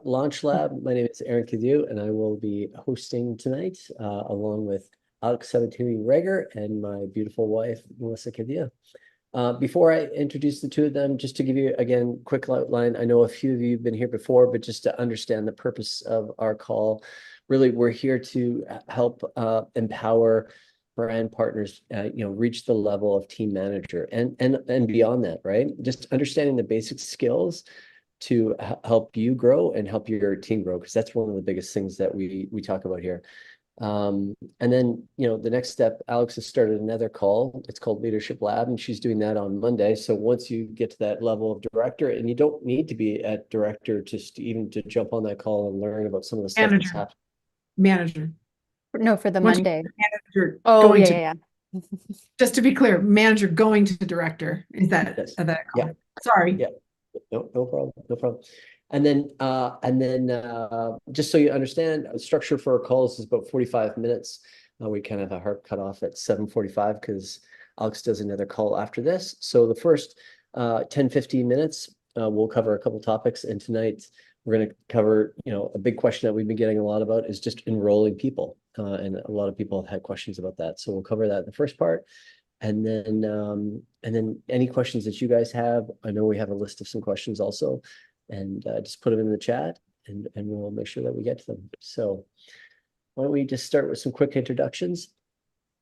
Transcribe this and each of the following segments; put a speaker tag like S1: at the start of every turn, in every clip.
S1: Launch Lab. My name is Aaron Cadieu, and I will be hosting tonight along with Alex Reger and my beautiful wife, Melissa Cadieu. Before I introduce the two of them, just to give you, again, quick outline, I know a few of you have been here before, but just to understand the purpose of our call, really, we're here to help empower brand partners, reach the level of team manager and beyond that, right? Just understanding the basic skills to help you grow and help your team grow, because that's one of the biggest things that we talk about here. And then, the next step, Alex has started another call. It's called Leadership Lab, and she's doing that on Monday. So once you get to that level of director, and you don't need to be at director just even to jump on that call and learn about some of the stuff that's happening.
S2: Manager.
S3: No, for the
S2: Once
S3: Monday.
S2: Manager
S3: Oh,
S2: going to,
S3: yeah.
S2: just to be clear, manager going to director. Is that
S1: Yes.
S2: that call?
S1: Yeah.
S2: Sorry.
S1: Yeah. No problem. No problem. And then just so you understand, structure for our calls is about 45 minutes. We kind of have a hard cut off at 7:45 because Alex does another call after this. So the first 10-15 minutes, we'll cover a couple topics. And tonight we're going to cover, a big question that we've been getting a lot about is just enrolling people. And a lot of people have had questions about that. So we'll cover that in the first part. And then any questions that you guys have, I know we have a list of some questions also, and just put them in the chat and we'll make sure that we get to them. So why don't we just start with some quick introductions?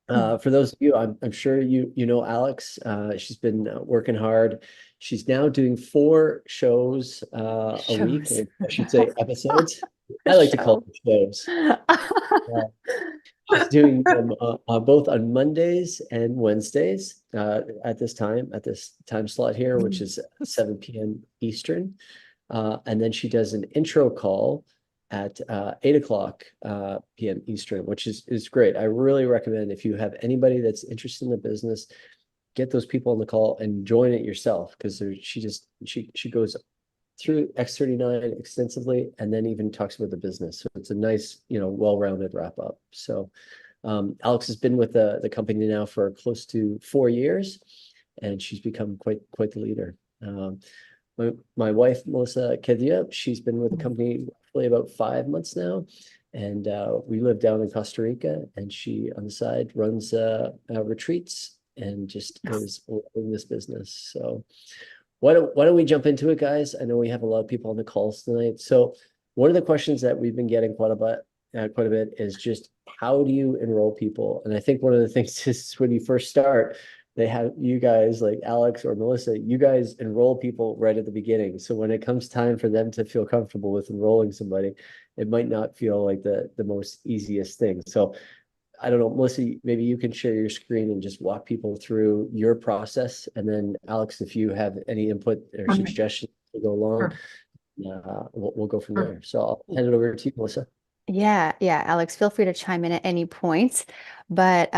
S1: For those of you, I'm sure you know Alex. She's been working hard. She's now doing 4 shows a week, or I should say episodes. I like to call them shows. She's doing them both on Mondays and Wednesdays at this time slot here, which is 7 p.m. Eastern. And then she does an intro call at 8 o'clock p.m. Eastern, which is great. I really recommend, if you have anybody that's interested in the business, get those people on the call and join it yourself, because she goes through X39 extensively and then even talks about the business. So it's a nice, well-rounded wrap up. So Alex has been with the company now for close to 4 years, and she's become quite the leader. My wife, Melissa Cadieu, she's been with the company roughly about 5 months now. And we live down in Costa Rica, and she on the side runs retreats and just is in this business. So why don't we jump into it, guys? I know we have a lot of people on the calls tonight. So one of the questions that we've been getting quite a bit is just, how do you enroll people? And I think one of the things is, when you first start, they have you guys, like Alex or Melissa, you guys enroll people right at the beginning. So when it comes time for them to feel comfortable with enrolling somebody, it might not feel like the most easiest thing. So I don't know, Melissa, maybe you can share your screen and just walk people through your process. And then Alex, if you have any input or suggestions to go along, we'll go from there. So I'll hand it over to you, Melissa.
S3: Yeah, Alex, feel free to chime in at any point. But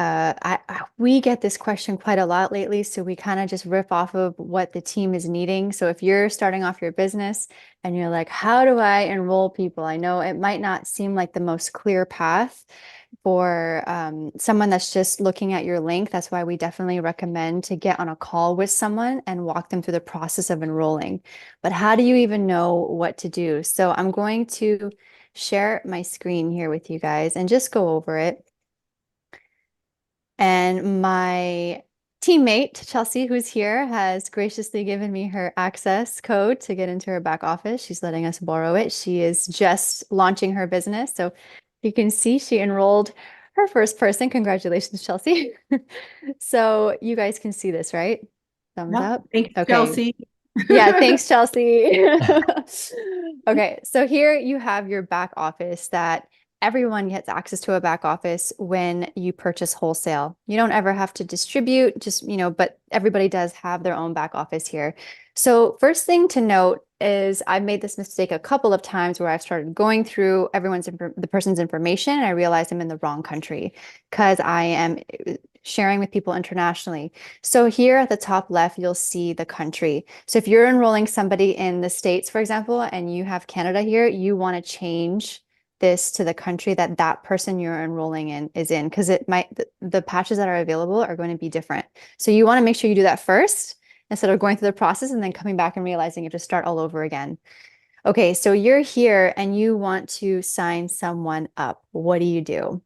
S3: we get this question quite a lot lately, so we kind of just riff off of what the team is needing. So if you're starting off your business and you're like, how do I enroll people? I know it might not seem like the most clear path for someone that's just looking at your link. That's why we definitely recommend to get on a call with someone and walk them through the process of enrolling. But how do you even know what to do? So I'm going to share my screen here with you guys and just go over it. And my teammate, Chelsea, who's here, has graciously given me her access code to get into her back office. She's letting us borrow it. She is just launching her business. So you can see she enrolled her first person. Congratulations, Chelsea. So you guys can see this, right? Thumbs up.
S2: Thank you,
S3: okay.
S2: Chelsea.
S3: Yeah, thanks, Chelsea. Okay, so here you have your back office that everyone gets access to a back office when you purchase wholesale. You don't ever have to distribute, just, but everybody does have their own back office here. So first thing to note is, I've made this mistake a couple of times where I've started going through the person's information, and I realized I'm in the wrong country because I am sharing with people internationally. So here at the top left, you'll see the country. So if you're enrolling somebody in the States, for example, and you have Canada here, you want to change this to the country that that person you're enrolling in is in, because the patches that are available are going to be different. So you want to make sure you do that first instead of going through the process and then coming back and realizing you have to start all over again. Okay, so you're here and you want to sign someone up. What do?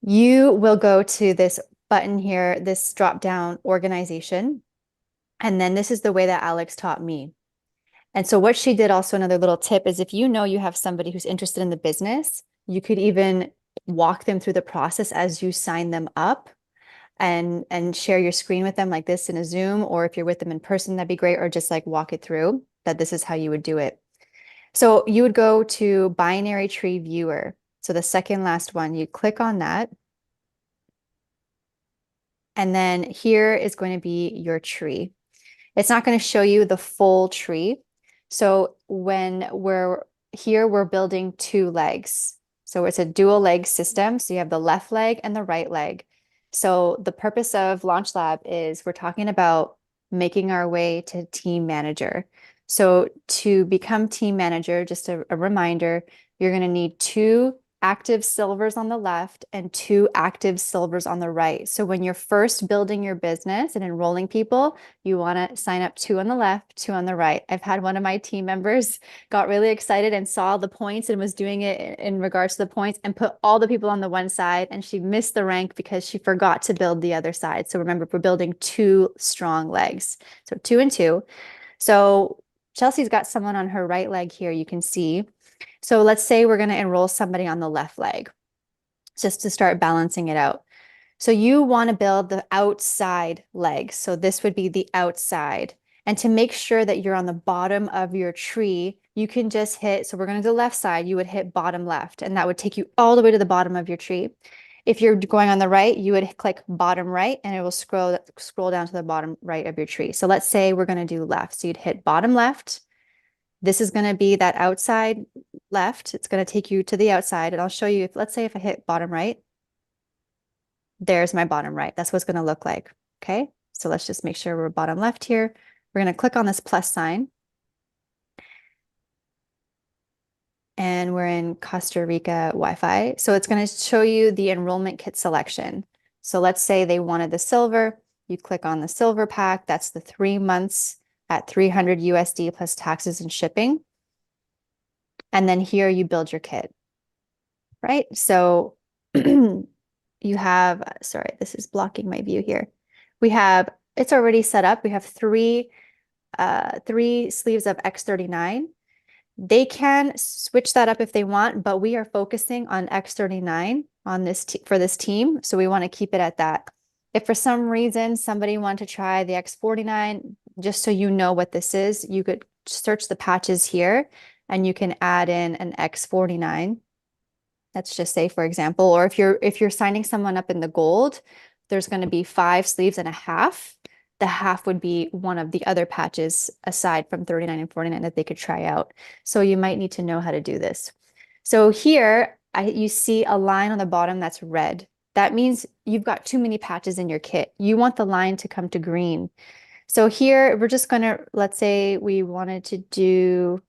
S3: You will go to this button here, this drop down organization. And then this is the way that Alex taught me. And so what she did, also another little tip, is if you know you have somebody who's interested in the business, you could even walk them through the process as you sign them up and share your screen with them like this in a Zoom, or if you're with them in person, that'd be great, or just like walk it through that this is how you would do it. So you would go to binary tree viewer. So the second last one, you click on that. And then here is going to be your tree. It's not going to show you the full tree. So when we're here, we're building two legs. So it's a dual leg system. So you have the left leg and the right leg. So the purpose of Launch Lab is we're talking about making our way to team manager. So to become team manager, just a reminder, you're going to need 2 active silvers on the left and 2 active silvers on the right. So when you're first building your business and enrolling people, you want to sign up 2 on the left, 2 on the right. I've had one of my team members got really excited and saw the points and was doing it in regards to the points and put all the people on the one side, and she missed the rank because she forgot to build the other side. So remember, we're building 2 strong legs. So 2 and 2. So Chelsea's got someone on her right leg here, you can see. So let's say we're going to enroll somebody on the left leg just to start balancing it out. So you want to build the outside leg. So this would be the outside. And to make sure that you're on the bottom of your tree, you can just hit, so we're going to the left side, you would hit bottom left, and that would take you all the way to the bottom of your tree. If you're going on the right, you would click bottom right, and it will scroll down to the bottom right of your tree. So let's say we're going to do left. So you'd hit bottom left. This is going to be that outside left. It's going to take you to the outside. And I'll show you, if let's say if I hit bottom right, there's my bottom right. That's what it's going to look like. Okay. So let's just make sure we're bottom left here. We're going to click on this plus sign. And we're in Costa Rica Wi-Fi. So it's going to show you the enrollment kit selection. So let's say they wanted the silver. You click on the silver pack. That's the 3 months at 300 USD plus taxes and shipping. And then here you build your kit, right? So you have, sorry, this is blocking my view here. We have, it's already set up. We have three sleeves of X39. They can switch that up if they want, but we are focusing on X39 on this for this team. So we want to keep it at that. If for some reason somebody wanted to try the X49, just so you know what this is, you could search the patches here and you can add in an X49. Let's just say, for example, or if you're signing someone up in the gold, there's going to be 5 sleeves and a half. The half would be one of the other patches aside from 39 and 49 that they could try out. So you might need to know how to do this. So here you see a line on the bottom that's red. That means you've got too many patches in your kit. You want the line to come to green. So here we're just going to, let's say we wanted to do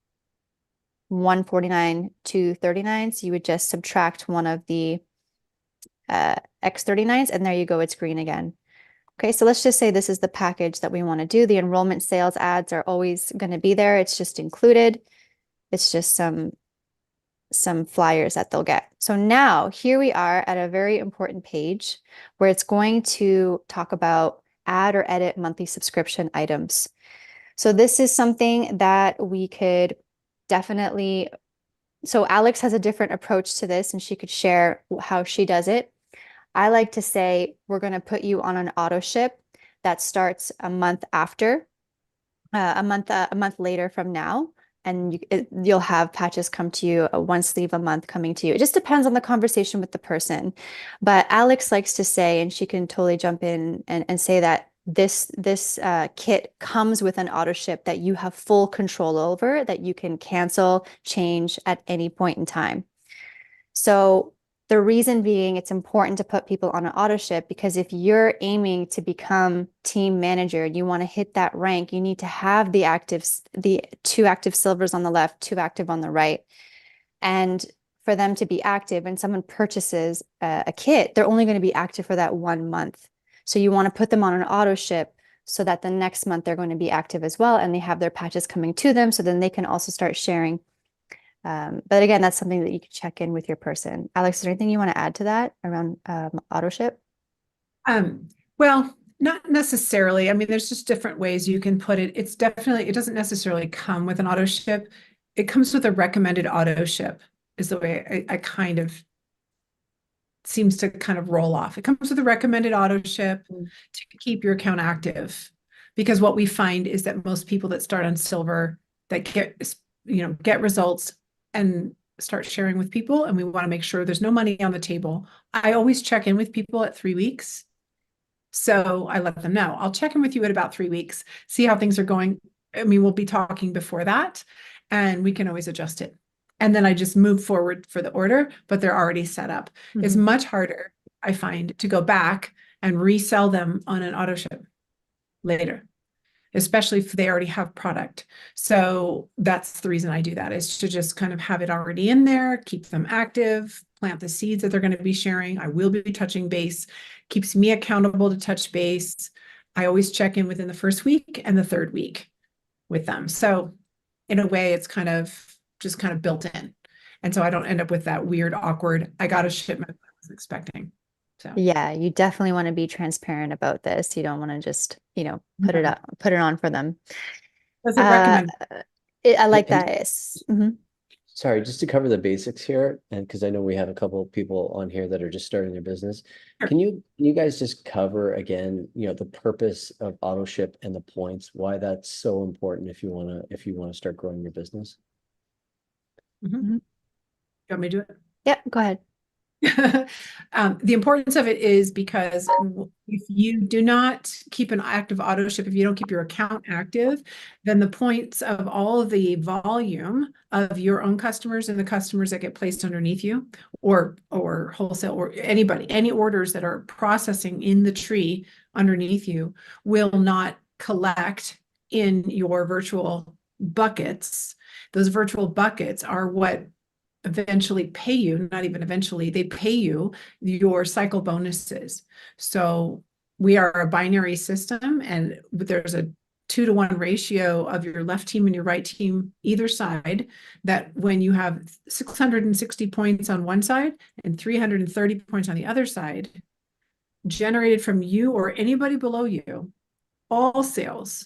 S3: 149 to 39. So you would just subtract one of the X39s, and there you go, it's green again. Okay, so let's just say this is the package that we want to do. The enrollment sales ads are always going to be there. It's just included. It's just some flyers that they'll get. So now here we are at a very important page where it's going to talk about add or edit monthly subscription items. So this is something that we could definitely, so Alex has a different approach to this and she could share how she does it. I like to say we're going to put you on an auto ship that starts a month after, a month later from now, and you'll have patches come to you, 1 sleeve a month coming to you. It just depends on the conversation with the person. But Alex likes to say, and she can totally jump in and say that this kit comes with an auto ship that you have full control over, that you can cancel, change at any point in time. So the reason being, it's important to put people on an auto ship because if you're aiming to become team manager, you want to hit that rank, you need to have the 2 active silvers on the left, 2 active on the right. And for them to be active, when someone purchases a kit, they're only going to be active for that 1 month. So you want to put them on an auto ship so that the next month they're going to be active as well, and they have their patches coming to them, so then they can also start sharing. But again, that's something that you can check in with your person. Alex, is there anything you want to add to that around Autoship?
S2: Well, not necessarily. I mean, there's just different ways you can put it. It's definitely, it doesn't necessarily come with an auto ship. It comes with a recommended auto ship, is the way I kind of seems to kind of roll off. It comes with a recommended auto ship to keep your account active. Because what we find is that most people that start on silver that get results and start sharing with people, and we want to make sure there's no money on the table. I always check in with people at 3 weeks. So I let them know, I'll check in with you at about 3 weeks, see how things are going. I mean, we'll be talking before that, and we can always adjust it. And then I just move forward for the order, but they're already set up. It's much harder, I find, to go back and resell them on an auto ship later, especially if they already have product. So that's the reason I do that, is to just kind of have it already in there, keep them active, plant the seeds that they're going to be sharing. I will be touching base, keeps me accountable to touch base. I always check in within the first week and the third week with them. So in a way, it's kind of just kind of built in. And so I don't end up with that weird, awkward, I got a shipment I was expecting. So
S3: Yeah, you definitely want to be transparent about this. You don't want to just, put it up, put it on for them.
S2: Does it recommend?
S3: I like
S1: And-
S3: that.
S1: Sorry, just to cover the basics here, and because I know we have a couple of people on here that are just starting their business.
S2: Sure.
S1: Can you guys just cover again, the purpose of Autoship and the points, why that's so important if you want to start growing your business?
S2: You want me to do it?
S3: Yeah, go ahead.
S2: The importance of it is because if you do not keep an active auto ship, if you don't keep your account active, then the points of all of the volume of your own customers and the customers that get placed underneath you, or wholesale, or anybody, any orders that are processing in the tree underneath you, will not collect in your virtual buckets. Those virtual buckets are what eventually pay you, not even eventually, they pay you your cycle bonuses. So we are a binary system, and there's a 2-to-1 ratio of your left team and your right team either side, that when you have 660 points on one side and 330 points on the other side, generated from you or anybody below you, all sales,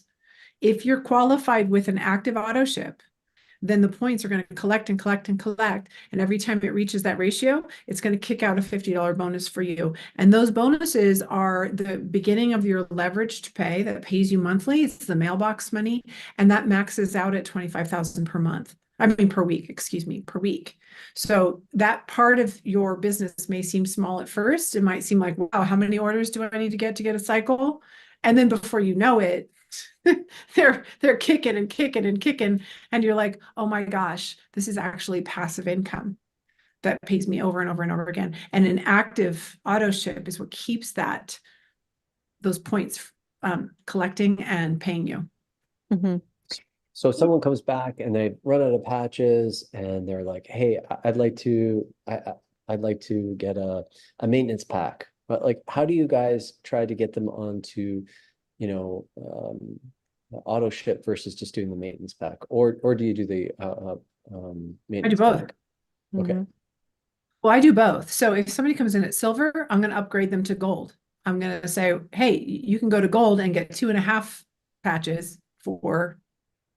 S2: if you're qualified with an active auto ship, then the points are going to collect and collect and collect. And every time it reaches that ratio, it's going to kick out a $50 bonus for you. And those bonuses are the beginning of your leverage to pay that pays you monthly. It's the mailbox money. And that maxes out at $25,000 per month. I mean, per week, per week. So that part of your business may seem small at first. It might seem like, wow, how many orders do I need to get a cycle? And then before you know it, they're kicking and kicking and kicking, and you're like, oh my gosh, this is actually passive income that pays me over and over and over again. And an active auto ship is what keeps those points collecting and paying you.
S1: So if someone comes back and they run out of patches and they're like, hey, I'd like to get a maintenance pack, but like, how do you guys try to get them onto auto ship versus just doing the maintenance pack, or do you do the maintenance
S2: both.
S1: pack? Okay.
S2: Well, I do both. So if somebody comes in at silver, I'm going to upgrade them to gold. I'm going to say, hey, you can go to gold and get 2.5 patches for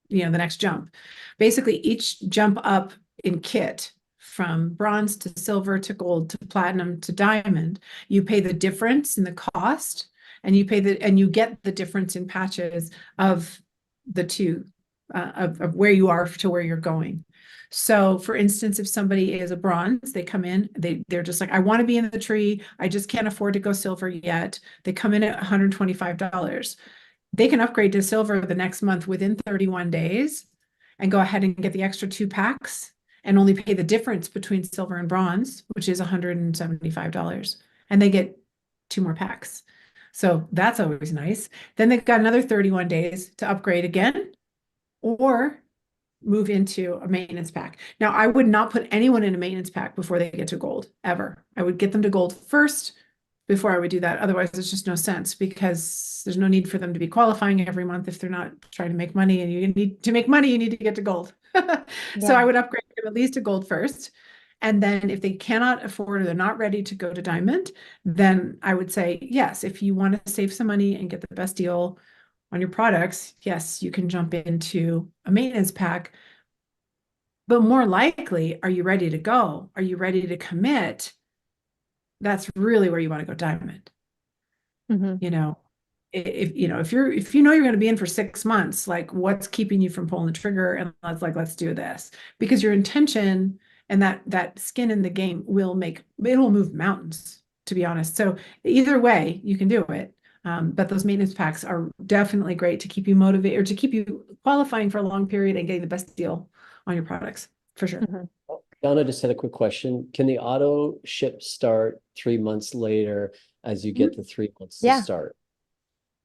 S2: the next jump. Basically, each jump up in kit from bronze to silver to gold to platinum to diamond, you pay the difference in the cost, and you get the difference in patches of the two, of where you are to where you're going. So for instance, if somebody is a bronze, they come in, they're just like, I want to be in the tree, I just can't afford to go silver yet. They come in at $125. They can upgrade to silver the next month within 31 days and go ahead and get the extra 2 packs and only pay the difference between silver and bronze, which is $175. And they get 2 more packs. So that's always nice. Then they've got another 31 days to upgrade again or move into a maintenance pack. Now, I would not put anyone in a maintenance pack before they get to gold, ever. I would get them to gold first, before I would do that. Otherwise, there's just no sense because there's no need for them to be qualifying every month if they're not trying to make money. And you need to make money, you need to get to gold. So I would upgrade them at least to gold first. And then if they cannot afford or they're not ready to go to diamond, then I would say, yes, if you want to save some money and get the best deal on your products, yes, you can jump into a maintenance pack. But more likely, are you ready to go? Are you ready to commit? That's really where you want to go diamond. You know, if you know if you know you're going to be in for 6 months, like what's keeping you from pulling the trigger? And let's do this, because your intention and that skin in the game will move mountains, to be honest. So either way, you can do it. But those maintenance packs are definitely great to keep you motivated or to keep you qualifying for a long period and getting the best deal on your products, for sure.
S1: Donna just had a quick question. Can the auto ship start 3 months later as you get the 3 months to start?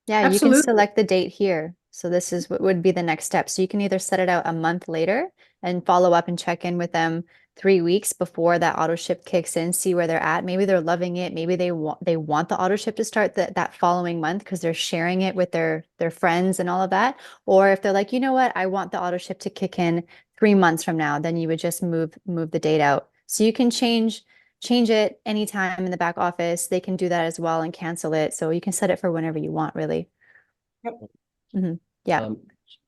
S3: Yeah, you can
S2: Absolutely.
S3: select the date here. So this is what would be the next step. So you can either set it out a month later and follow up and check in with them 3 weeks before that auto ship kicks in, see where they're at. Maybe they're loving it. Maybe they want the auto ship to start that following month because they're sharing it with their friends and all of that. Or if they're like, you know what, I want the auto ship to kick in 3 months from now, then you would just move the date out. So you can change it anytime in the back office. They can do that as well and cancel it. So you can set it for whenever you want, really.
S2: Yep.
S3: Yeah.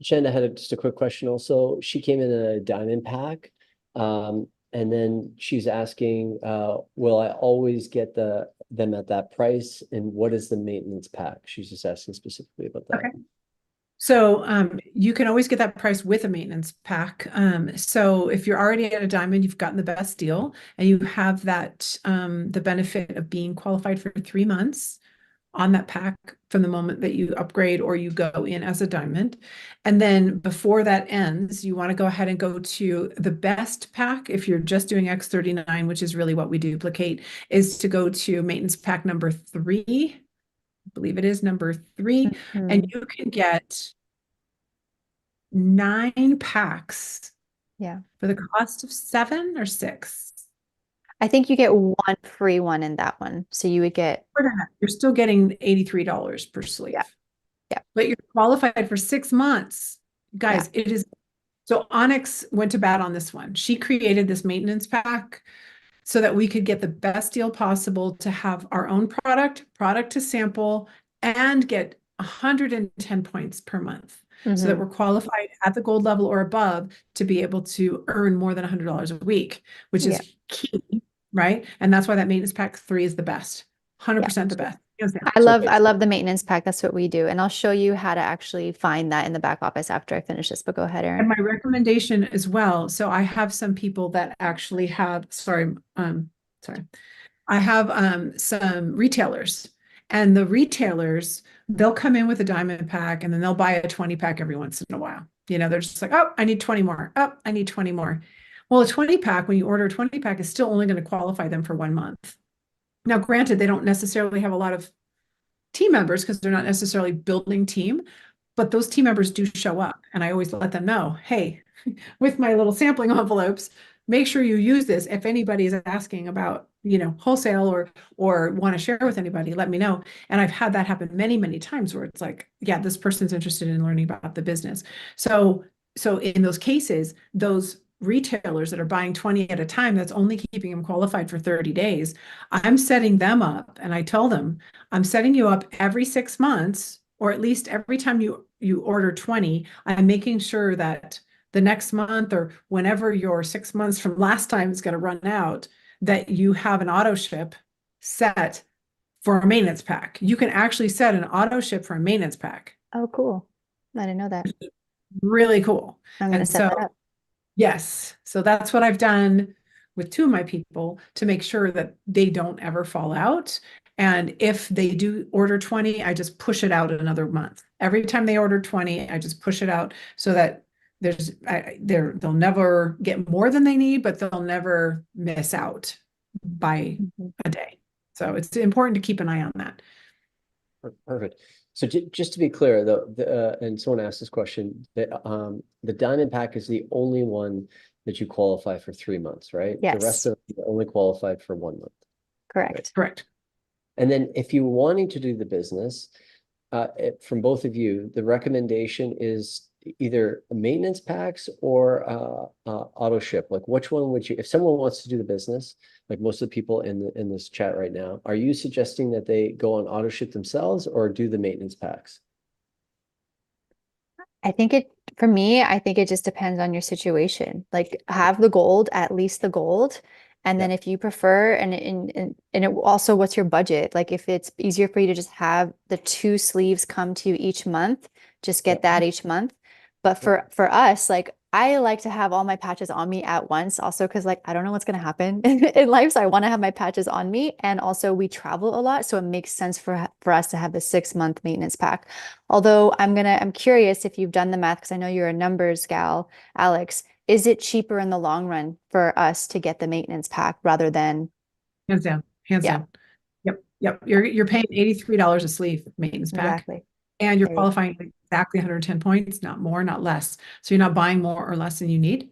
S1: Jen, I had just a quick question also. She came in a diamond pack. And then she's asking, will I always get them at that price? And what is the maintenance pack? She's just asking specifically about that.
S2: Okay. So you can always get that price with a maintenance pack. So if you're already at a diamond, you've gotten the best deal and you have that the benefit of being qualified for 3 months on that pack from the moment that you upgrade or you go in as a diamond. And then before that ends, you want to go ahead and go to the best pack. If you're just doing X39, which is really what we duplicate, is to go to maintenance pack number 3. I believe it is number 3. And you can get 9 packs for the cost of 7 or 6.
S3: I think you get one free one in that one. So you would get,
S2: you're still getting $83 per sleeve.
S3: Yeah.
S2: But you're qualified for 6 months. Guys, it is. So Onyx went to bat on this one. She created this maintenance pack so that we could get the best deal possible to have our own product to sample, and get 110 points per month. So that we're qualified at the gold level or above to be able to earn more than $100 a week, which is key, right? And that's why that maintenance pack 3 is the best, 100% the best.
S3: I love the maintenance pack. That's what we do. And I'll show you how to actually find that in the back office after I finish this, but go ahead, Erin.
S2: And my recommendation as well. So I have some people that actually have, I have some retailers, and the retailers, they'll come in with a diamond pack and then they'll buy a 20 pack every once in a while. You know, they're just like, oh, I need 20 more. Oh, I need 20 more. Well, a 20 pack, when you order a 20 pack, is still only going to qualify them for 1 month. Now, granted, they don't necessarily have a lot of team members because they're not necessarily building team, but those team members do show up. And I always let them know, hey, with my little sampling envelopes, make sure you use this. If anybody is asking about, you know, wholesale or want to share with anybody, let me know. And I've had that happen many, many times where it's like, yeah, this person's interested in learning about the business. So in those cases, those retailers that are buying 20 at a time, that's only keeping them qualified for 30 days. I'm setting them up, and I tell them, I'm setting you up every 6 months, or at least every time you order 20, I'm making sure that the next month or whenever your 6 months from last time is going to run out, that you have an auto ship set for a maintenance pack. You can actually set an auto ship for a maintenance pack.
S3: Oh, cool. I didn't know that.
S2: Really cool.
S3: I'm going to set that up.
S2: Yes. So that's what I've done with 2 of my people to make sure that they don't ever fall out. And if they do order 20, I just push it out another month. Every time they order 20, I just push it out so that they'll never get more than they need, but they'll never miss out by a day. So it's important to keep an eye on that.
S1: Perfect. So just to be clear, and someone asked this question, the diamond pack is the only one that you qualify for 3 months, right?
S3: Yes.
S1: The rest of them are only qualified for 1 month.
S3: Correct.
S2: Correct.
S1: And then if you're wanting to do the business, from both of you, the recommendation is either maintenance packs or auto ship. Like which one would you, if someone wants to do the business, like most of the people in this chat right now, are you suggesting that they go on auto ship themselves or do the maintenance packs?
S3: For me, I think it just depends on your situation. Like have the gold, at least the gold. And then
S1: Yeah.
S3: if you prefer, and it also, what's your budget? Like if it's easier for you to just have the two sleeves come to you each month, just get
S1: Yeah.
S3: that each month. But for us, like I like to have all my patches on me at once, also because like I don't know what's gonna happen in life. So I want to have my patches on me. And also we travel a lot. So it makes sense for us to have the 6-month maintenance pack. Although I'm curious if you've done the math, because I know you're a numbers gal, Alex. Is it cheaper in the long run for us to get the maintenance pack rather than,
S2: Hands down, hands
S3: yeah,
S2: down. Yep, yep. You're paying $83 a sleeve maintenance pack,
S3: exactly.
S2: and you're
S3: There you go.
S2: qualifying exactly 110 points, not more, not less. So you're not buying more or less than you need,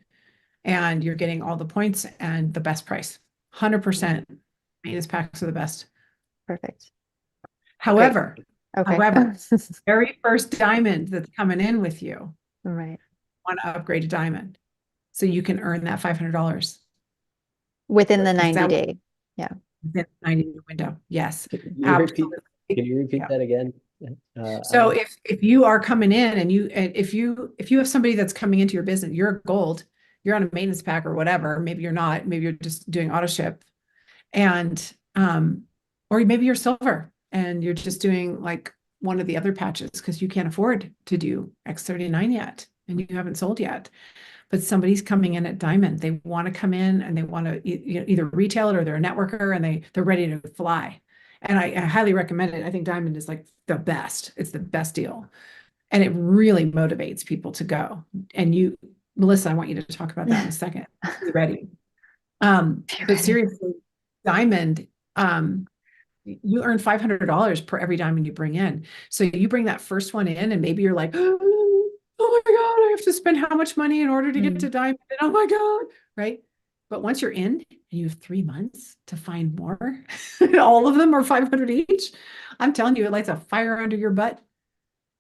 S2: and you're getting all the points and the best price. 100% maintenance packs are the best.
S3: Perfect. Great.
S2: However,
S3: Okay.
S2: however, very first diamond that's coming in with you,
S3: Right.
S2: want to upgrade to diamond so you can earn that $500
S3: Within the
S2: because
S3: 90
S2: that
S3: day. Yeah.
S2: within the 90-day window. Yes,
S1: Can you repeat,
S2: absolutely.
S1: can you repeat
S2: Yeah.
S1: that again?
S2: So
S1: Alex?
S2: if you are coming in and if you have somebody that's coming into your business, you're a gold, you're on a maintenance pack or whatever, maybe you're not, maybe you're just doing auto ship, and or maybe you're silver and you're just doing like one of the other patches because you can't afford to do X39 yet and you haven't sold yet. But somebody's coming in at diamond. They want to come in and they want to either retail it or they're a networker and they're ready to fly. And I highly recommend it. I think diamond is like the best. It's the best deal. And it really motivates people to go. And you, Melissa, I want you to talk about that in a second. Be ready.
S3: Be
S2: But
S3: ready.
S2: seriously, diamond, you earn $500 per every diamond you bring in. So you bring that first one in, and maybe you're like, oh my God, I have to spend how much money in order to get to
S3: Mm.
S2: diamond? And oh my God, right? But once you're in and you have 3 months to find more, all of them are 500 each. I'm telling you, it lights a fire under your butt,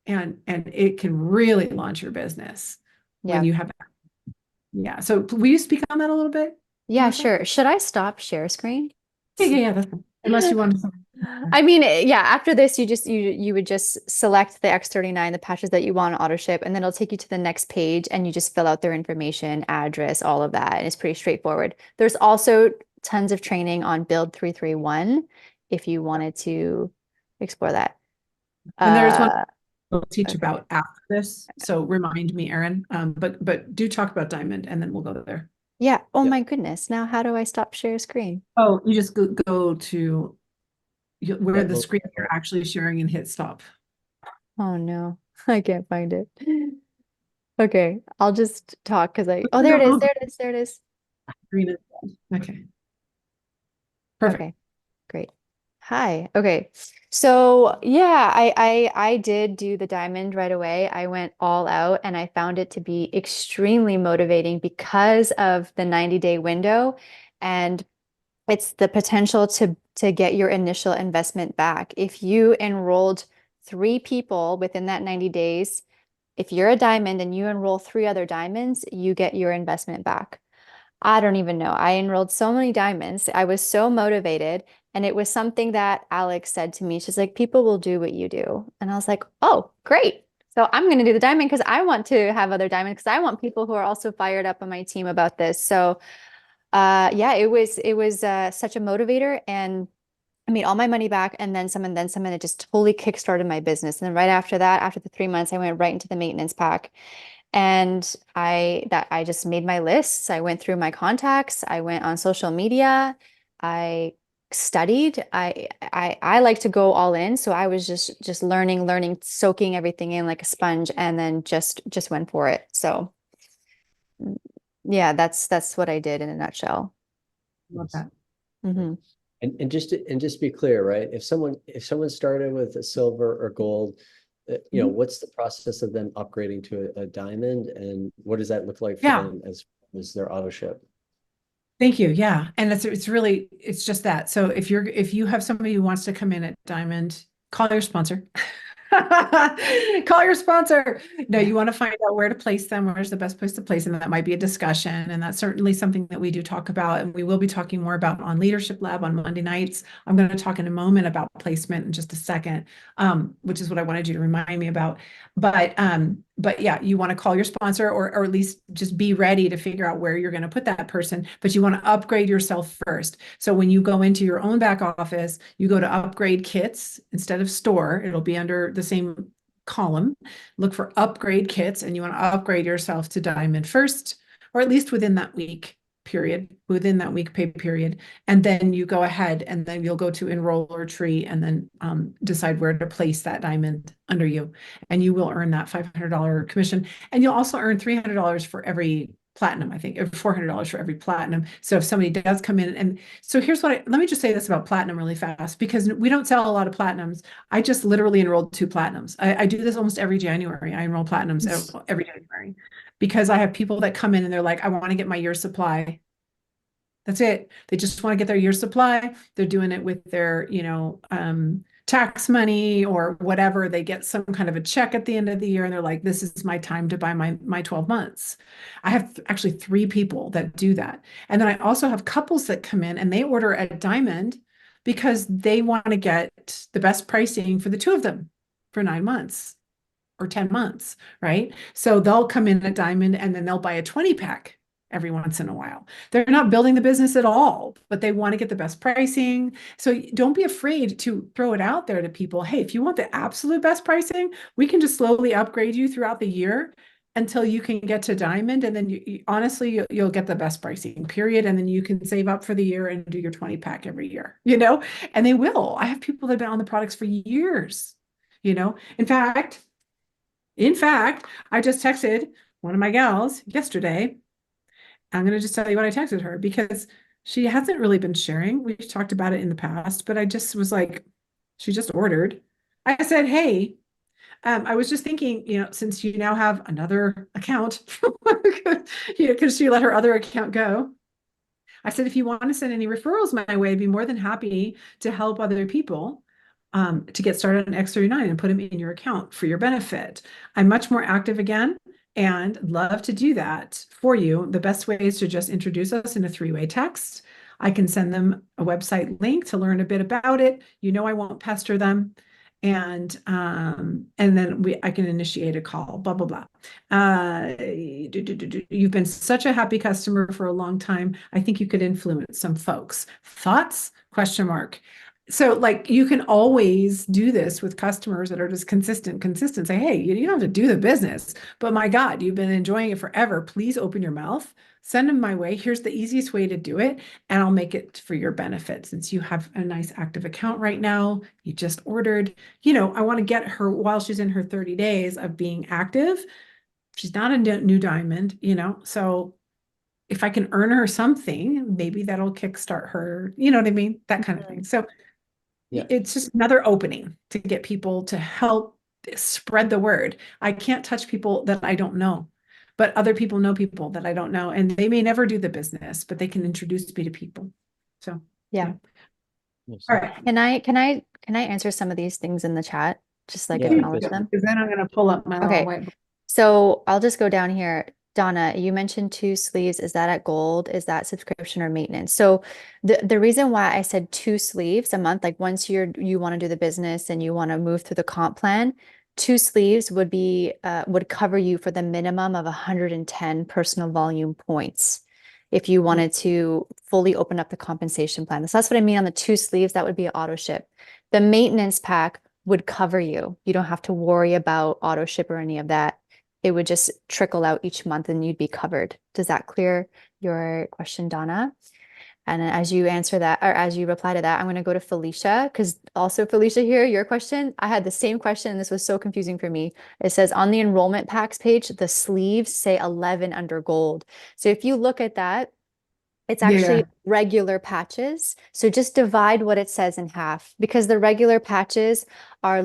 S2: and it can really launch your business when
S3: Yeah.
S2: you have that. Yeah. So will you speak on that a little bit,
S3: Yeah,
S2: Melissa?
S3: sure. Should I stop share screen?
S2: Yeah. That's fine. Unless you want to.
S3: I mean, yeah, after this, you would just select the X39, the patches that you want on auto ship, and then it'll take you to the next page and you just fill out their information, address, all of that. And it's pretty straightforward. There's also tons of training on Build 331 if you wanted to explore that.
S2: And there's one
S3: Uh,
S2: we'll teach
S3: okay.
S2: about after this. So remind me, Erin. But do talk about diamond, and then we'll go there.
S3: Yeah. Oh
S1: Yeah.
S3: my goodness. Now how do I stop share screen?
S2: Oh, you just go to where
S1: Yeah,
S2: the
S1: well,
S2: screen you're actually sharing and hit stop.
S3: Oh no, I can't find it. Okay, I'll just talk because oh, there it is.
S2: No,
S3: There it is. There it is.
S2: green is red. Okay, perfect.
S3: Okay. Great. Hi. Okay. So yeah, I did do the diamond right away. I went all out and I found it to be extremely motivating because of the 90-day window, and it's the potential to get your initial investment back. If you enrolled 3 people within that 90 days, if you're a diamond and you enroll 3 other diamonds, you get your investment back. I don't even know. I enrolled so many diamonds. I was so motivated. And it was something that Alex said to me. She's like, people will do what you do. And I was like, oh, great. So I'm going to do the diamond because I want to have other diamonds because I want people who are also fired up on my team about this. So yeah, it was such a motivator, and I made all my money back and then some, and it just totally kickstarted my business. And then right after that, after the 3 months, I went right into the maintenance pack. And I just made my lists. I went through my contacts. I went on social media. I studied. I like to go all in. So I was just learning, soaking everything in like a sponge, and then just went for it. So yeah, that's what I did in a nutshell.
S2: Love that.
S3: Hmm.
S1: and just be clear, right? If someone started with a silver or gold,
S2: Mhm.
S1: what's the process of them upgrading to a diamond, and what does that look like for
S2: Yeah.
S1: them as their auto ship?
S2: Thank you. Yeah. And it's really, it's just that. So if you have somebody who wants to come in at diamond, call your sponsor. Call your sponsor. No, you want to find out where to place them, where's the best place to place them. That might be a discussion. And that's certainly something that we do talk about. And we will be talking more about on Leadership Lab on Monday nights. I'm going to talk in a moment about placement in just a second, which is what I wanted you to remind me about. But yeah, you want to call your sponsor or at least just be ready to figure out where you're going to put that person, but you want to upgrade yourself first. So when you go into your own back office, you go to upgrade kits instead of store. It'll be under the same column. Look for upgrade kits, and you want to upgrade yourself to diamond first, or at least within that week within that week pay period. And then you go ahead and then you'll go to enroll or tree and then decide where to place that diamond under you. And you will earn that $500 commission. And you'll also earn $300 for every platinum, I think, or $400 for every platinum. So if somebody does come in, and so here's what let me just say this about platinum really fast, because we don't sell a lot of platinums. I just literally enrolled 2 platinums. I do this almost every January. I enroll platinums every January because I have people that come in and they're like, I want to get my year supply. That's it. They just want to get their year supply. They're doing it with their, tax money or whatever. They get some kind of a check at the end of the year and they're like, this is my time to buy my 12 months. I have actually 3 people that do that. And then I also have couples that come in and they order at Diamond because they want to get the best pricing for the 2 of them for 9 months or 10 months, right? So they'll come in at Diamond and then they'll buy a 20 pack every once in a while. They're not building the business at all, but they want to get the best pricing. So don't be afraid to throw it out there to people. Hey, if you want the absolute best pricing, we can just slowly upgrade you throughout the year until you can get to diamond. And then honestly, you'll get the best pricing, period. And then you can save up for the year and do your 20 pack every year, and they will. I have people that have been on the products for years, In fact, I just texted one of my gals yesterday. I'm going to just tell you what I texted her because she hasn't really been sharing. We've talked about it in the past, but I just was like, she just ordered. I said, hey, I was just thinking, since you now have another account, because she let her other account go. I said, if you want to send any referrals my way, I'd be more than happy to help other people to get started on X39 and put them in your account for your benefit. I'm much more active again and love to do that for you. The best way is to just introduce us in a 3-way text. I can send them a website link to learn a bit about it. I won't pester them. And then I can initiate a call, blah, blah, blah. You've been such a happy customer for a long time. I think you could influence some folks. Thoughts? ? So you can always do this with customers that are just consistent, say, hey, you don't have to do the business, but my God, you've been enjoying it forever. Please open your mouth, send them my way. Here's the easiest way to do it. And I'll make it for your benefit. Since you have a nice active account right now, you just ordered, I want to get her while she's in her 30 days of being active. She's not a new diamond, so if I can earn her something, maybe that'll kickstart her, you know what I mean? That kind of thing. So yeah. It's just another opening to get people to help spread the word. I can't touch people that I don't know, but other people know people that I don't know, and they may never do the business, but they can introduce me to people. So
S3: yeah.
S1: All
S3: right. Can I answer some of these things in the chat? Just acknowledge them.
S2: Because then I'm going to pull up my little whiteboard.
S3: So I'll just go down here. Donna, you mentioned 2 sleeves. Is that at gold? Is that subscription or maintenance? So the reason why I said 2 sleeves a month, once you want to do the business and you want to move through the comp plan, 2 sleeves would cover you for the minimum of 110 personal volume points. If you wanted to fully open up the compensation plan. So that's what I mean on the 2 sleeves, that would be an auto ship. The maintenance pack would cover you. You don't have to worry about auto ship or any of that. It would just trickle out each month and you'd be covered. Does that clear your question, Donna? And as you answer that, or as you reply to that, I'm going to go to Felicia, because also Felicia here, your question, I had the same question. This was so confusing for me. It says on the enrollment packs page, the sleeves say 11 under gold. So if you look at that, It's
S2: Yeah.
S3: actually regular patches. So just divide what it says in half, because the regular patches are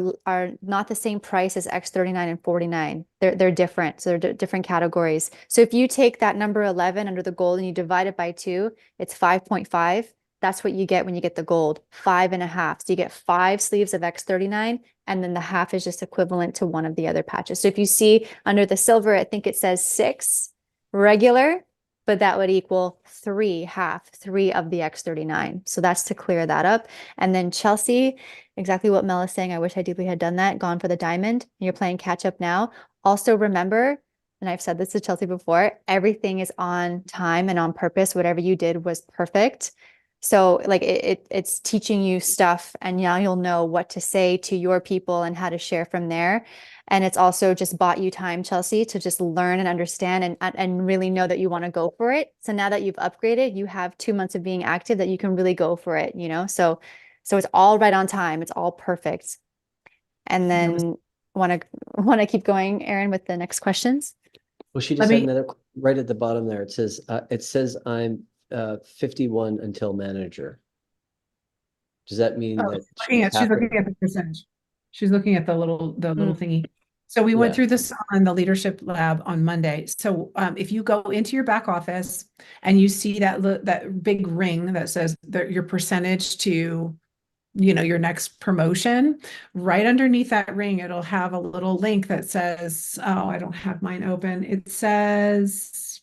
S3: not the same price as X39 and 49. They're different. So they're different categories. So if you take that number 11 under the gold and you divide it by 2, it's 5.5. That's what you get when you get the gold, 5.5. So you get 5 sleeves of X39, and then the half is just equivalent to one of the other patches. So if you see under the silver, I think it says 6 regular, but that would equal 3 of the X39. So that's to clear that up. And then Chelsea, exactly what Mel is saying. I wish I deeply had done that, gone for the diamond. You're playing catch up now. Also remember, and I've said this to Chelsea before, everything is on time and on purpose. Whatever you did was perfect. So like it's teaching you stuff, and now you'll know what to say to your people and how to share from there. And it's also just bought you time, Chelsea, to just learn and understand and really know that you want to go for it. So now that you've upgraded, you have 2 months of being active that you can really go for it, you know? So it's all right on time. It's all perfect. And then want to keep going, Erin, with the next questions?
S1: Well, she
S2: Let
S1: just had
S2: me-
S1: another, right at the bottom there. It says I'm 51 until manager. Does that mean
S2: Oh,
S1: that
S2: she's looking at the percentage. She's looking at the little thingy. So we went
S1: Yeah.
S2: through this on the leadership lab on Monday. So if you go into your back office and you see that big ring that says your percentage to, your next promotion, right underneath that ring, it'll have a little link that says, oh, I don't have mine open. It says,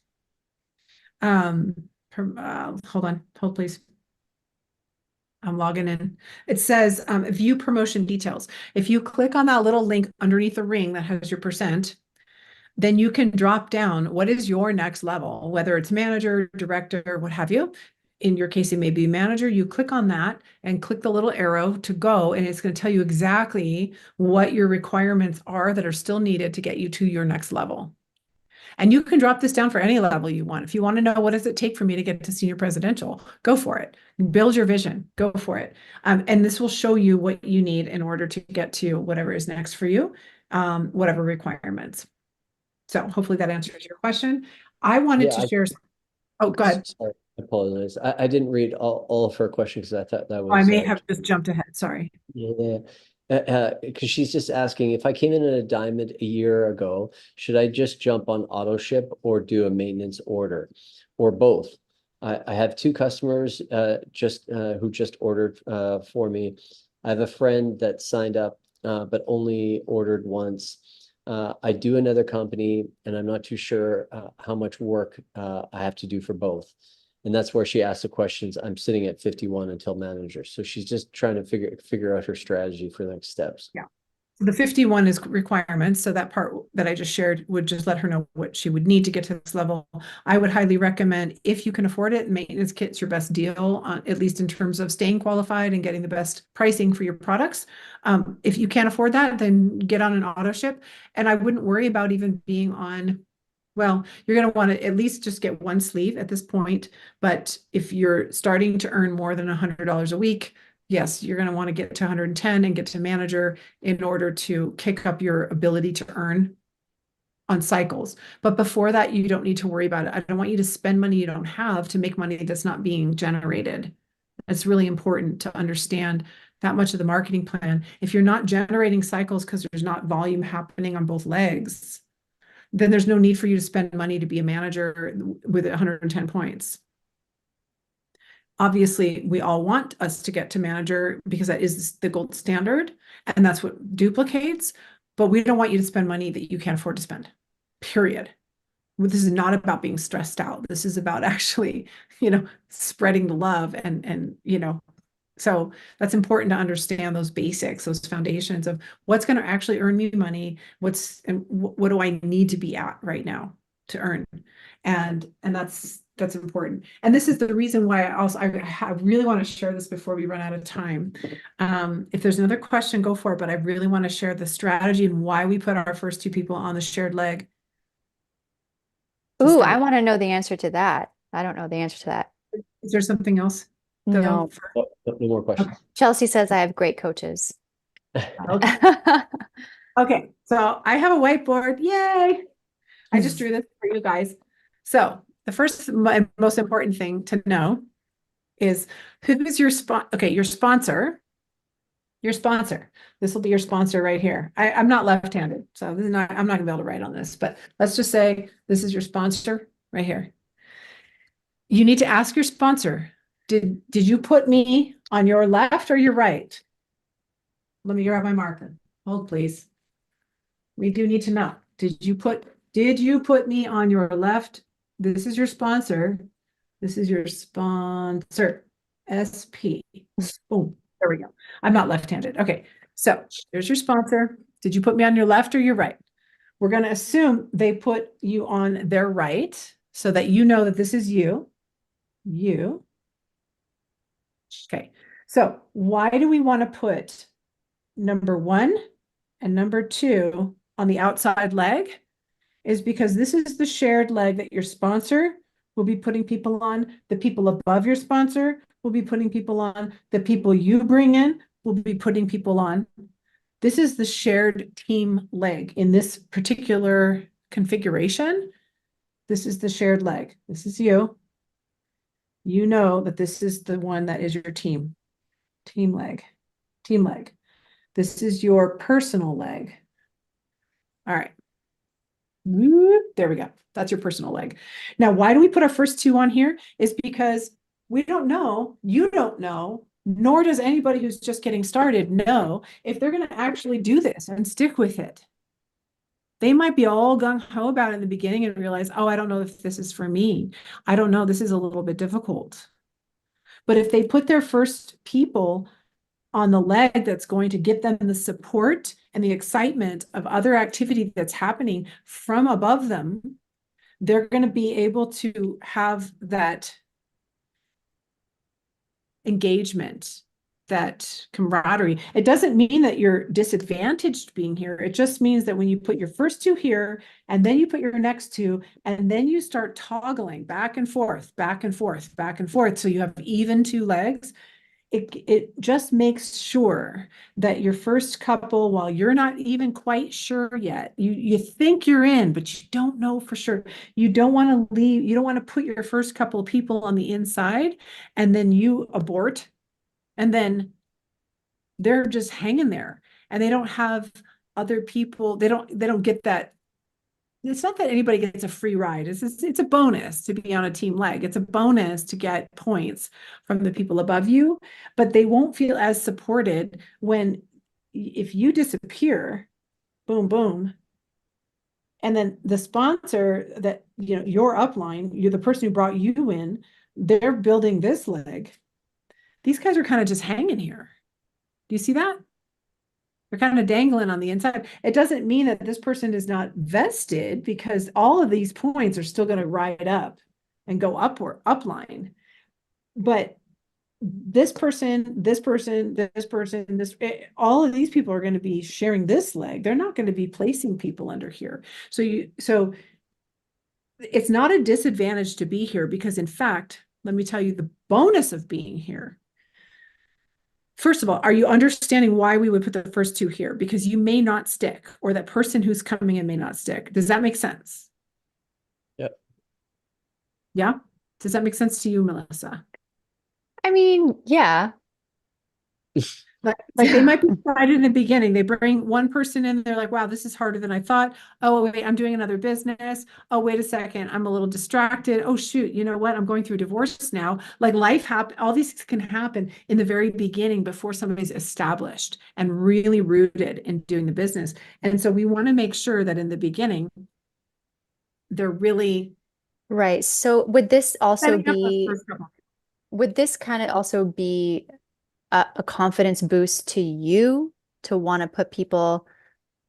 S2: hold please. I'm logging in. It says view promotion details. If you click on that little link underneath the ring that has your percent, then you can drop down what is your next level, whether it's manager, director, what have you. In your case, it may be manager. You click on that and click the little arrow to go, and it's going to tell you exactly what your requirements are that are still needed to get you to your next level. And you can drop this down for any level you want. If you want to know what does it take for me to get to senior presidential, go for it. Build your vision, go for it. And this will show you what you need in order to get to whatever is next for you, whatever requirements. So hopefully that answers your question. I wanted to share. Oh, go ahead.
S1: Sorry, I apologize. I didn't read all of her questions because I thought that was.
S2: I may have just jumped ahead. Sorry.
S1: Yeah. Because she's just asking, if I came in at a diamond a year ago, should I just jump on Autoship or do a maintenance order, or both? I have 2 customers who just ordered for me. I have a friend that signed up but only ordered once. I do another company, and I'm not too sure how much work I have to do for both. And that's where she asked the questions. I'm sitting at 51 until manager. So she's just trying to figure out her strategy for the next steps.
S2: Yeah. The 51 is requirements. So that part that I just shared would just let her know what she would need to get to this level. I would highly recommend, if you can afford it, maintenance kit's your best deal, at least in terms of staying qualified and getting the best pricing for your products. If you can't afford that, then get on an auto ship. And I wouldn't worry about even being on, well, you're going to want to at least just get one sleeve at this point. But if you're starting to earn more than $100 a week, yes, you're going to want to get to 110 and get to manager in order to kick up your ability to earn on cycles. But before that, you don't need to worry about it. I don't want you to spend money you don't have to make money that's not being generated. It's really important to understand that much of the marketing plan. If you're not generating cycles because there's not volume happening on both legs, then there's no need for you to spend money to be a manager with 110 points. Obviously, we all want us to get to manager because that is the gold standard, and that's what duplicates, but we don't want you to spend money that you can't afford to spend, period. This is not about being stressed out. This is about actually, spreading the love and so that's important to understand those basics, those foundations of what's going to actually earn me money, what do I need to be at right now to earn, and that's important. And this is the reason why I really want to share this before we run out of time. If there's another question, go for it, but I really want to share the strategy and why we put our first 2 people on the shared leg.
S3: Ooh, I want to know the answer to that. I don't know the answer to that.
S2: Is there something else?
S3: No.
S1: No more questions.
S2: Okay.
S3: Chelsea says I have great coaches.
S2: Okay. Okay, so I have a whiteboard. Yay! I just drew this for you guys. So the first and most important thing to know is who is your your sponsor. Your sponsor. This will be your sponsor right here. I'm not left-handed, so this is not, I'm not gonna be able to write on this, but let's just say this is your sponsor right here. You need to ask your sponsor, did you put me on your left or your right? Let me grab my marker. Hold, please. We do need to know. Did you put me on your left? This is your sponsor. This is your sponsor. SP. Boom. There we go. I'm not left-handed. Okay. So there's your sponsor. Did you put me on your left or your right? We're going to assume they put you on their right so that you know that this is you. You. Okay. So why do we want to put number 1 and number 2 on the outside leg? Is because this is the shared leg that your sponsor will be putting people on. The people above your sponsor will be putting people on. The people you bring in will be putting people on. This is the shared team leg in this particular configuration. This is the shared leg. This is you. You know that this is the one that is your team. Team leg. Team leg. This is your personal leg. All right. There we go. That's your personal leg. Now, why do we put our first 2 on here? Is because we don't know, you don't know, nor does anybody who's just getting started know if they're going to actually do this and stick with it. They might be all gung-ho about it in the beginning and realize, oh, I don't know if this is for me. I don't know, this is a little bit difficult. But if they put their first people on the leg that's going to get them the support and the excitement of other activity that's happening from above them, they're going to be able to have that engagement, that camaraderie. It doesn't mean that you're disadvantaged being here. It just means that when you put your first 2 here, and then you put your next 2, and then you start toggling back and forth, back and forth, back and forth, so you have even 2 legs, it just makes sure that your first couple, while you're not even quite sure yet, you think you're in, but you don't know for sure. You don't want to leave, you don't want to put your first couple of people on the inside and then you abort, and then they're just hanging there and they don't have other people, they don't get that. It's not that anybody gets a free ride. It's a bonus to be on a team leg. It's a bonus to get points from the people above you, but they won't feel as supported when, if you disappear, boom, boom. And then the sponsor that, your upline, you're the person who brought you in, they're building this leg. These guys are kind of just hanging here. Do you see that? They're kind of dangling on the inside. It doesn't mean that this person is not vested, because all of these points are still going to ride up and go upline. But this person, all of these people are going to be sharing this leg. They're not going to be placing people under here. So it's not a disadvantage to be here, because in fact, let me tell you the bonus of being here. First of all, are you understanding why we would put the first 2 here? Because you may not stick, or that person who's coming in may not stick. Does that make sense?
S1: Yep.
S2: Yeah? Does that make sense to you, Melissa?
S3: I mean, yeah.
S2: Like they might be excited in the beginning. They bring one person in, they're like, wow, this is harder than I thought. Oh, wait, I'm doing another business. Oh, wait a second, I'm a little distracted. Oh, shoot, you know what? I'm going through divorce now. Like life happen, all these things can happen in the very beginning before somebody's established and really rooted in doing the business. And so we want to make sure that in the beginning, they're really
S3: Right. So would this also
S2: setting up that
S3: be,
S2: first couple.
S3: would this kind of also be a confidence boost to you to want to put people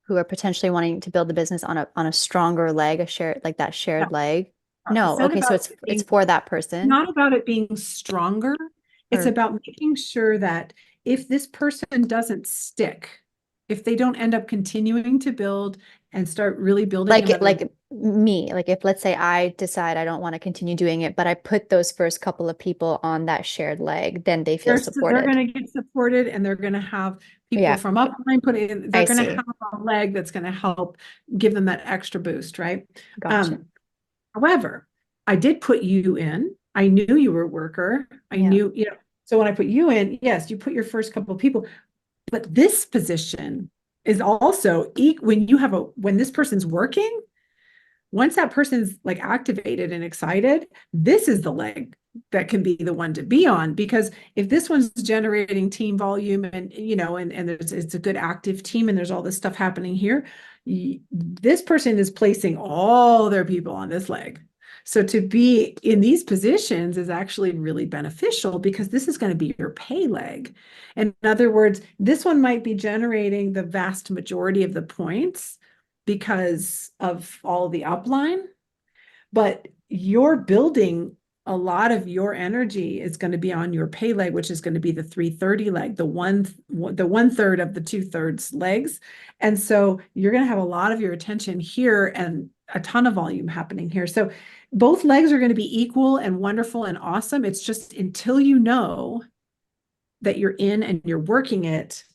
S3: who are potentially wanting to build the business on a stronger leg, a shared, like that shared leg? No.
S2: It's not
S3: Okay. So
S2: about
S3: it's for that person.
S2: not about it being stronger. It's
S3: Or-
S2: about making sure that if this person doesn't stick, if they don't end up continuing to build and start really building
S3: like me, like if let's say I decide I don't want to continue doing it, but I put those first couple of people on that shared leg, then they feel
S2: they're
S3: supported.
S2: going to get supported, and they're going to have people
S3: Yeah.
S2: from upline put in, they're
S3: I
S2: going to
S3: see.
S2: have a leg that's going to help give them that extra boost, right?
S3: Gotcha.
S2: However, I did put you in. I knew you were a worker. I
S3: Yeah.
S2: knew, so when I put you in, yes, you put your first couple of people, but this position is also when this person's working, once that person's like activated and excited, this is the leg that can be the one to be on, because if this one's generating team volume and it's a good active team and there's all this stuff happening here, this person is placing all their people on this leg. So to be in these positions is actually really beneficial, because this is going to be your pay leg. In other words, this one might be generating the vast majority of the points because of all the upline, but you're building a lot of your energy is going to be on your pay leg, which is going to be the 330 leg, the one third of the 2/3 legs. And so you're going to have a lot of your attention here and a ton of volume happening here. So both legs are going to be equal and wonderful and awesome. It's just until you know that you're in and you're working it,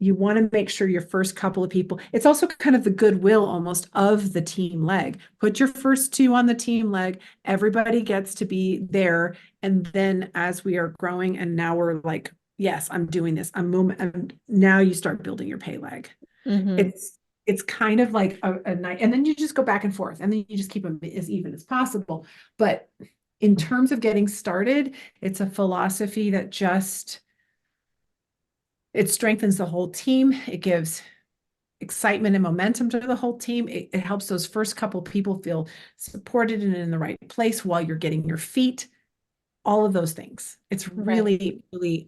S2: you want to make sure your first couple of people, it's also kind of the goodwill almost of the team leg. Put your first two on the team leg. Everybody gets to be there. And then as we are growing and now we're like, yes, I'm doing this. And now you start building your pay leg.
S3: Mm-hmm.
S2: It's kind of like a night, and then you just go back and forth and then you just keep them as even as possible. But in terms of getting started, it's a philosophy that it strengthens the whole team. It gives excitement and momentum to the whole team. It helps those first couple people feel supported and in the right place while you're getting your feet, all of those things. It's really, really,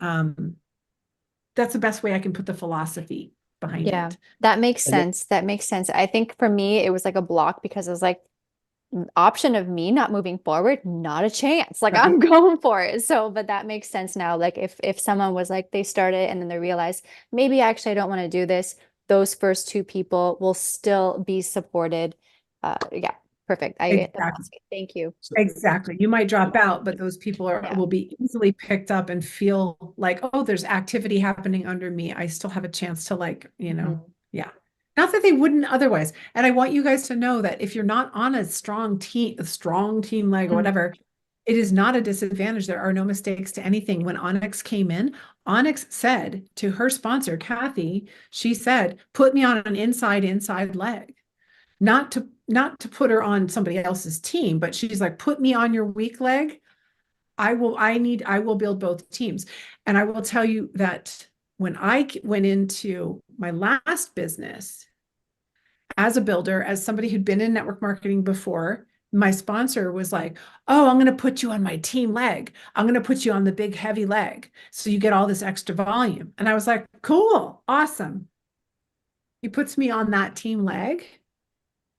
S2: that's the best way I can put the philosophy behind
S3: Yeah,
S2: it.
S3: that makes
S1: And then-
S3: sense. That makes sense. I think for me, it was like a block because I was like, option of me not moving forward, not a chance. Like I'm going for it. So, but that makes sense now. Like if someone was like they started and then they realized maybe actually I don't want to do this, those first two people will still be supported. Yeah, perfect. I get the
S2: Exactly.
S3: philosophy. Thank you.
S2: Exactly. You might drop out, but those people
S3: Yeah.
S2: will be easily picked up and feel like, oh, there's activity happening under me. I still have a chance to
S3: Mhm.
S2: yeah. Not that they wouldn't otherwise. And I want you guys to know that if you're not on a strong team leg or
S3: Mhm.
S2: whatever, it is not a disadvantage. There are no mistakes to anything. When Onyx came in, Onyx said to her sponsor, Kathy, she said, put me on an inside leg. Not to put her on somebody else's team, but she's like, put me on your weak leg. I will build both teams. And I will tell you that when I went into my last business as a builder, as somebody who'd been in network marketing before, my sponsor was like, oh, I'm going to put you on my team leg. I'm going to put you on the big heavy leg. So you get all this extra volume. And I was like, cool, awesome. He puts me on that team leg.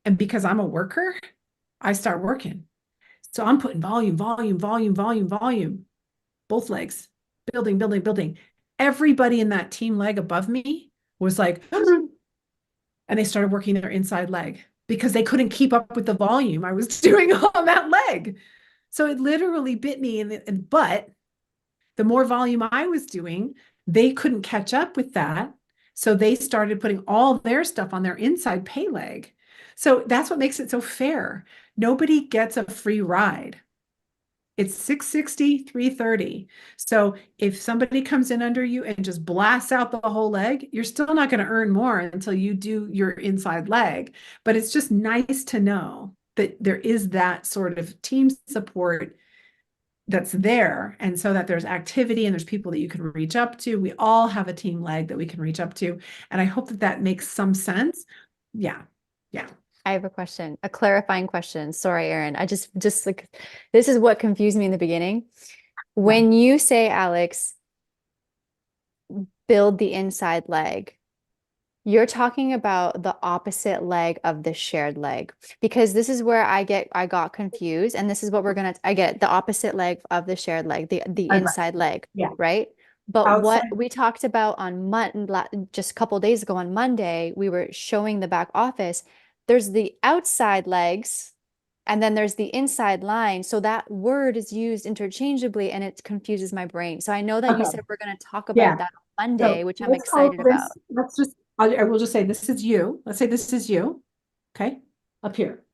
S2: And because I'm a worker, I start working. So I'm putting volume, both legs, building. Everybody in that team leg above me was like, and they started working their inside leg because they couldn't keep up with the volume I was doing on that leg. So it literally bit me in the butt. The more volume I was doing, they couldn't catch up with that. So they started putting all their stuff on their inside pay leg. So that's what makes it so fair. Nobody gets a free ride. It's 660, 330. So if somebody comes in under you and just blasts out the whole leg, you're still not going to earn more until you do your inside leg. But it's just nice to know that there is that sort of team support that's there, and so that there's activity and there's people that you can reach up to. We all have a team leg that we can reach up to, and I hope that that makes some sense. Yeah.
S3: I have a question, a clarifying question. Sorry, Erin. I just like this is what confused me in the beginning. When you say, Alex, build the inside leg, you're talking about the opposite leg of the shared leg, because this is where I got confused, and this is what I get the opposite leg of the shared leg, the inside leg,
S2: Yeah.
S3: right? But what
S2: Outside.
S3: we talked about on just a couple days ago on Monday, we were showing the back office. There's the outside legs, and then there's the inside line. So that word is used interchangeably, and it confuses my brain. So I know that you
S2: Okay.
S3: said we're going to talk
S2: Yeah.
S3: about that on Monday, which I'm
S2: let's call
S3: excited about.
S2: Let's just, I will just say, this is you. Let's say this is you. Okay. Up here.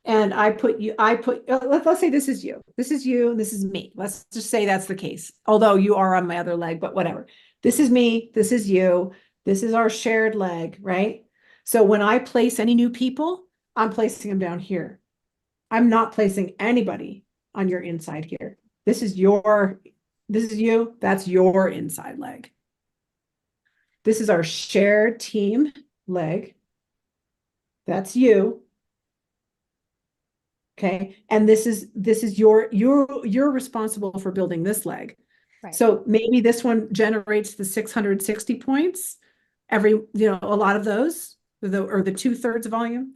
S2: and let's say this is you, and this is me. Let's just say that's the case. Although you are on my other leg, but whatever. This is me, this is you, this is our shared leg, right? So when I place any new people, I'm placing them down here. I'm not placing anybody on your inside here. This is you, that's your inside leg. This is our shared team leg. That's you. Okay. And this is you're responsible for building this leg.
S3: Right.
S2: So maybe this one generates the 660 points, a lot of those, or the 2/3 volume.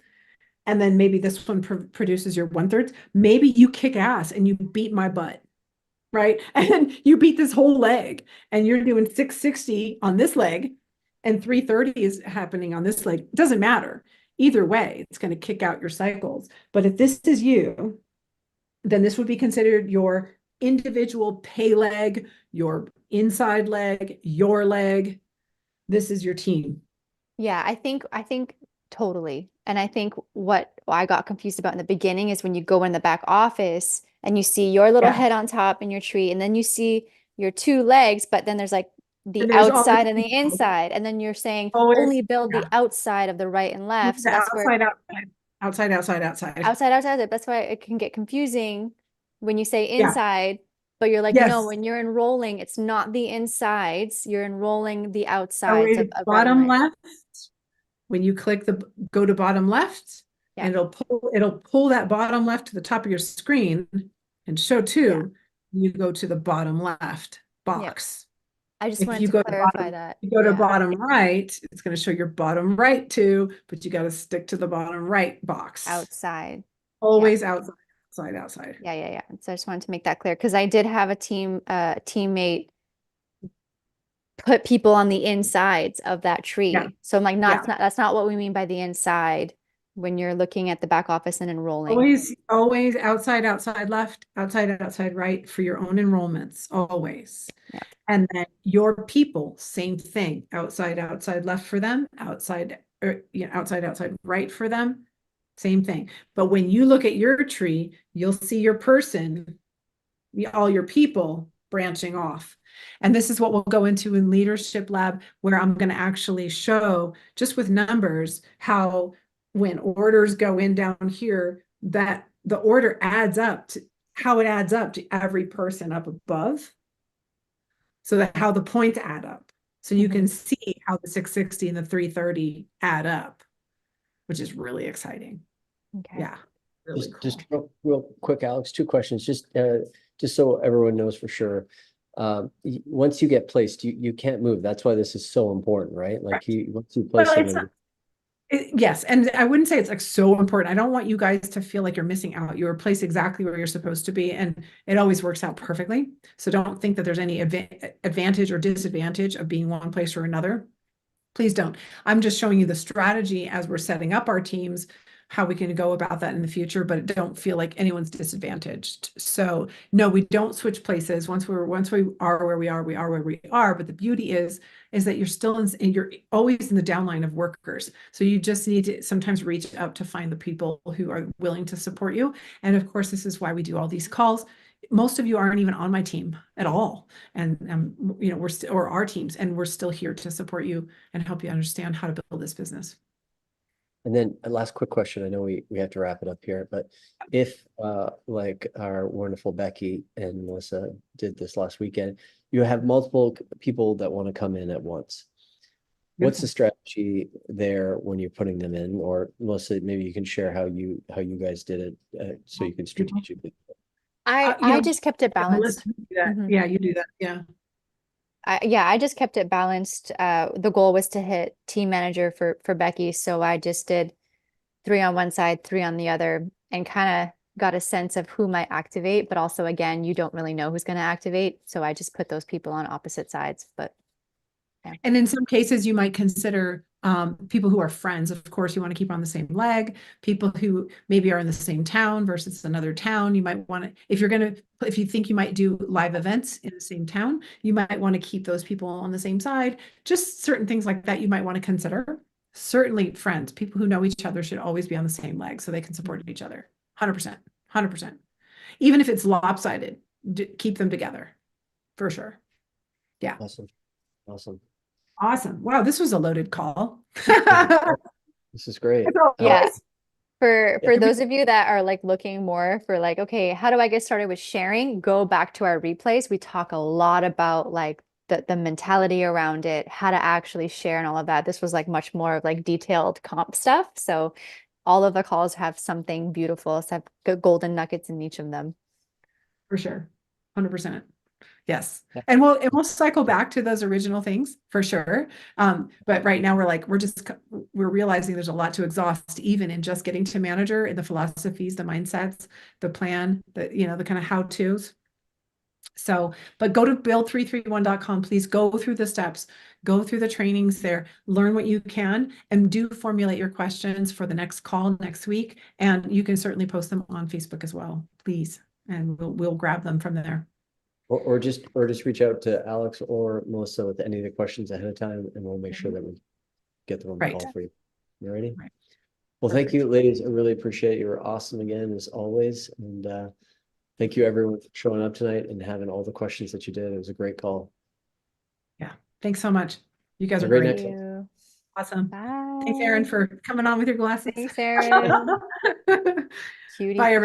S2: And then maybe this one produces your 1/3. Maybe you kick ass and you beat my butt, right? And you beat this whole leg and you're doing 660 on this leg and 330 is happening on this leg. It doesn't matter. Either way, it's going to kick out your cycles. But if this is you, then this would be considered your individual pay leg, your inside leg, your leg. This is your team.
S3: Yeah, I think totally. And I think what I got confused about in the beginning is when you go in the back office and you see your little head on top in your tree, and then you see your two legs, but then there's like the outside and the inside. And then you're saying only build the outside of the right and left. So that's where
S2: outside.
S3: That's why it can get confusing when you say inside, but you're like, no, when you're enrolling, it's not the insides, you're enrolling the outsides of
S2: bottom left. When you click go to bottom left, and it'll pull that bottom left to the top of your screen and show two. You go to the bottom left box.
S3: I just wanted to clarify that.
S2: You go to bottom right, it's going to show your bottom right too, but you got to stick to the bottom right box.
S3: Outside.
S2: Always outside.
S3: Yeah. So I just wanted to make that clear because I did have a teammate put people on the insides of that tree. Yeah. So I'm like, that's not what we mean by the inside when you're looking at the back office and enrolling.
S2: Always outside left, outside right for your own enrollments, always. Yeah. And then your people, same thing, outside left for them, outside right for them, same thing. But when you look at your tree, you'll see your person, all your people branching off. And this is what we'll go into in Leadership Lab, where I'm going to actually show just with numbers how when orders go in down here, that the order adds up to how it adds up to every person up above. So that how the points add up. So you can see how the 660 and the 330 add up, which is really exciting.
S3: Okay.
S2: Yeah.
S1: Really cool. Just real quick, Alex, 2 questions, just so everyone knows for sure. Once you get placed, you can't move. That's why this is so important, right? Like once you place someone.
S2: Yes, and I wouldn't say it's like so important. I don't want you guys to feel like you're missing out. You're placed exactly where you're supposed to be, and it always works out perfectly. So don't think that there's any advantage or disadvantage of being one place or another. Please don't. I'm just showing you the strategy as we're setting up our teams, how we can go about that in the future, but don't feel like anyone's disadvantaged. So no, we don't switch places. Once we are where we are, we are where we are. But the beauty is that you're always in the downline of workers. So you just need to sometimes reach out to find the people who are willing to support you. And of course, this is why we do all these calls. Most of you aren't even on my team at all. And or our teams, and we're still here to support you and help you understand how to build this business.
S1: And then a last quick question. I know we have to wrap it up here, but if like our wonderful Becky and Melissa did this last weekend, you have multiple people that want to come in at once. What's the strategy there when you're putting them in? Or Melissa, maybe you can share how you guys did it so you can strategically.
S3: I just kept it balanced.
S2: Yeah, you do that. Yeah.
S3: I just kept it balanced. The goal was to hit team manager for Becky. So I just did 3 on one side, 3 on the other, and kind of got a sense of who might activate. But also, again, you don't really know who's going to activate. So I just put those people on opposite sides. But yeah. And
S2: in some cases, you might consider people who are friends. Of course, you want to keep on the same leg. People who maybe are in the same town versus another town. You might want to, if you think you might do live events in the same town, you might want to keep those people on the same side. Just certain things like that you might want to consider. Certainly friends, people who know each other should always be on the same leg so they can support each other. 100%, 100%. Even if it's lopsided, keep them together for sure. Yeah.
S1: Awesome. Awesome.
S2: Awesome. Wow, this was a loaded call.
S1: This is great.
S3: Yeah. For
S1: Yeah.
S3: those of you that are like looking more for like, okay, how do I get started with sharing? Go back to our replays. We talk a lot about like the mentality around it, how to actually share and all of that. This was like much more of like detailed comp stuff. So all of the calls have something beautiful, so have golden nuggets in each of them.
S2: For sure. 100%. Yes.
S1: Yeah.
S2: And we'll cycle back to those original things for sure. But right now we're realizing there's a lot to exhaust, even in just getting to manager, and the philosophies, the mindsets, the plan, the kind of how-tos. So, but go to build331.com, please go through the steps, go through the trainings there, learn what you can, and do formulate your questions for the next call next week. And you can certainly post them on Facebook as well, please. And we'll grab them from there.
S1: Or just reach out to Alex or Melissa with any of the questions ahead of time, and we'll make sure that we get them on the
S2: Right.
S1: call for you. You ready?
S2: Right.
S1: Well, thank you, ladies. I really appreciate it. You were awesome again, as always. And thank you, everyone, for showing up tonight and having all the questions that you did. It was a great call.
S2: Yeah. Thanks so much. You guys are
S1: Have a
S2: great.
S1: great night.
S2: Awesome.
S3: Bye.
S2: Thanks, Erin, for coming on with your glasses.
S3: Thanks, Erin. Cutie.
S2: Bye, everyone.